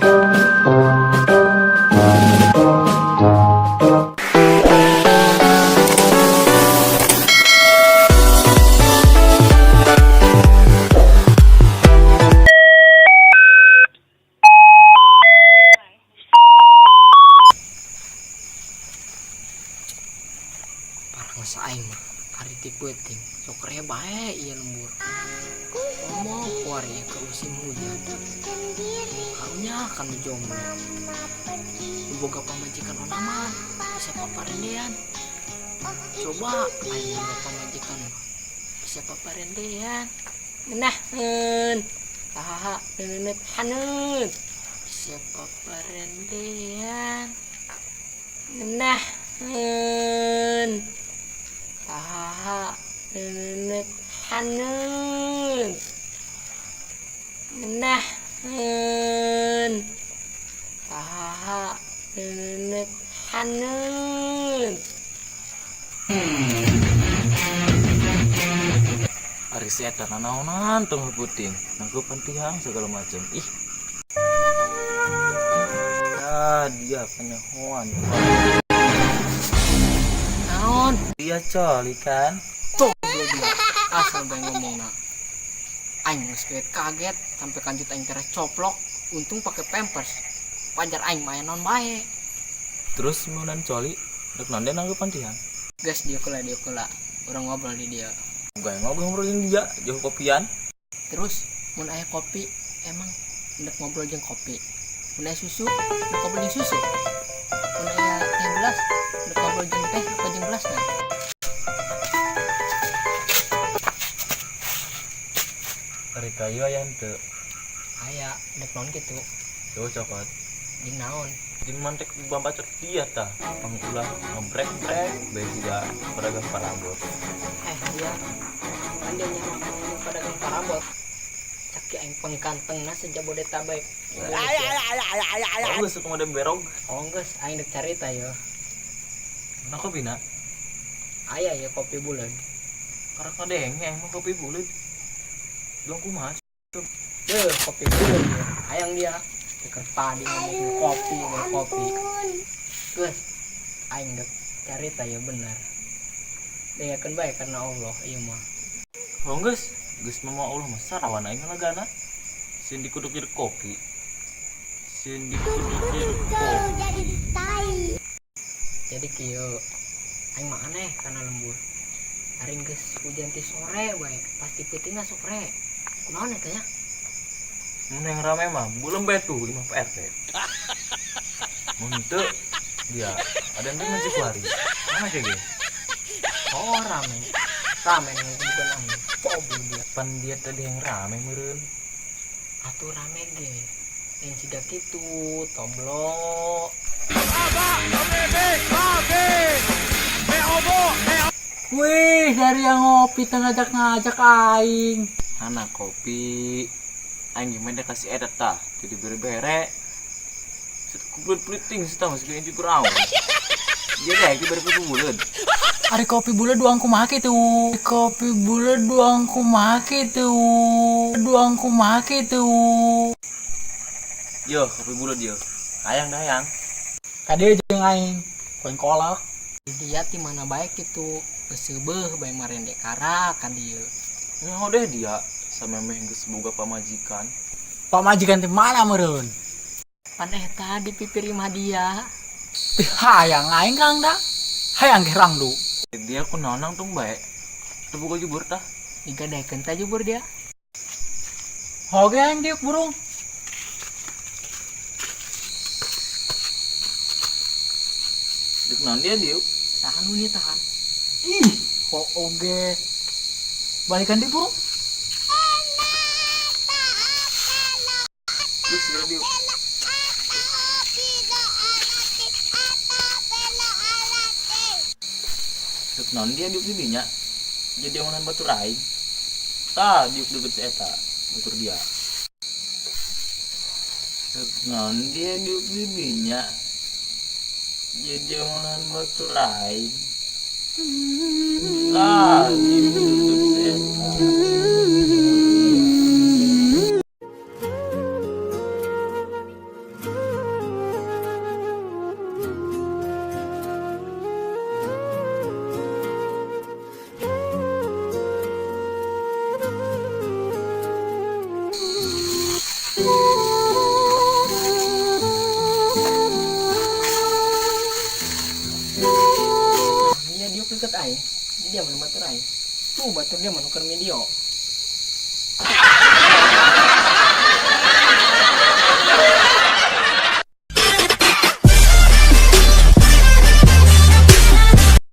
Masa aing mah ari ti peuting sok rea bae ieu lembur. Komo kuari ke musim hujan. Karunya kan jomblo. Boga pamajikan onaman bisa paparendean. Coba aing boga pamajikan bisa paparendean. Ngeunahkeun. Hahaha neuneut haneut. Bisa paparendean. Ngeunahkeun. Hahaha neuneut haneut. Ngeunahkeun. Hahaha neuneut haneut. Ari si eta nanaonan tong puting nangkeupan tihang segala macam. Ih. Ya dia penyahoan. Naon? Dia coli kan? Tuh dia asal bae ngomongna. Aing geus kaget sampai kanjut aing teras coplok. Untung pakai pampers. Wajar aing mah non bae. Terus meunan coli dek nande nangkeupan tihang. Gas dia kula. Urang ngobrol di dia. Enggak ngobrol jeung dia, jauh kopian. Terus mun aya kopi emang hendak ngobrol jeung kopi. Mun aya susu, hendak ngobrol jeung susu. Mun aya teh gelas, hendak ngobrol jeung teh apa jeung gelasna. Ari kayu aya henteu. Aya hendak naon kitu. Tuh cokot. Jeung naon? Jeung mantek bambacot dia tah. Pangulah ngebrek-brek bae juga pedagang parabot. Dia kan dia nyawa pedagang parabot. Caki aing pengkantengna sejabodetabek. Oh, geus teu ngode berog. Oh geus aing dek carita ya. Nah kopina. Aya ya kopi buleud. Karek ngadenge emang kopi buleud. Dong kumaha? Deuh kopi buleud ya. Hayang dia keur padi ngomong kopi. Geus aing dek carita ya bener. Dengakeun bae karena Allah ieu mah. Oh geus mah Allah mah sarawan aing lagana. Sin dikuduk jadi kopi. Jadi kieu aing mah aneh kana lembur. Ari geus hujan ti sore bae, pasti peutingna sore. Kunaon eta nya? Mun yang rame mah belum betu 5 PRT. Mun teu dia ada yang masih kuari. Mana kayak gitu? Oh rame ngumpulkeun aing. Poblem dia. Pan dia tadi yang rame meureun. Atuh rame ge. Lain siga kitu, toblo. Wih, dari yang ngopi teh ngajak aing. Anak kopi. Aing gimana kasih edat tah. Jadi bere-bere. Kuplut pliting setah masih kayak juga rawan. Dia deh, kita bere bulan. Ari kopi buleud duang kumaha kitu. Kopi buleud duang kumaha kitu. Yo, kopi buleud yo. Hayang. Kade jeung aing poin kolak. Dia ti mana baik kitu. Beuseubeung bae marende kara ka dieu. Nah, deh dia sama geus boga pamajikan. Pamajikan teh mana meureun? Pan eta di pipir imah dia. Hayang aing kang da. Hayang ge rangdu. Dia kunaonang tung bae. Teu boga jubur tah. Digadekeun teh jubur dia. Hoge aing diuk burung. Dek naon dia diuk? Tahan uni tahan. Ih, kok oge. Balikan di burung. Terus dia diuk. Dek naon dia diuk di dinya. Jadi omongan batur aing. Tah diuk deket si eta, batur dia. Dek naon dia diuk di dinya. Jadi omongan batur aing. Tah diuk deket si eta. deket aing. Jadi dia menukar aing. Tuh batur dia menukar medio.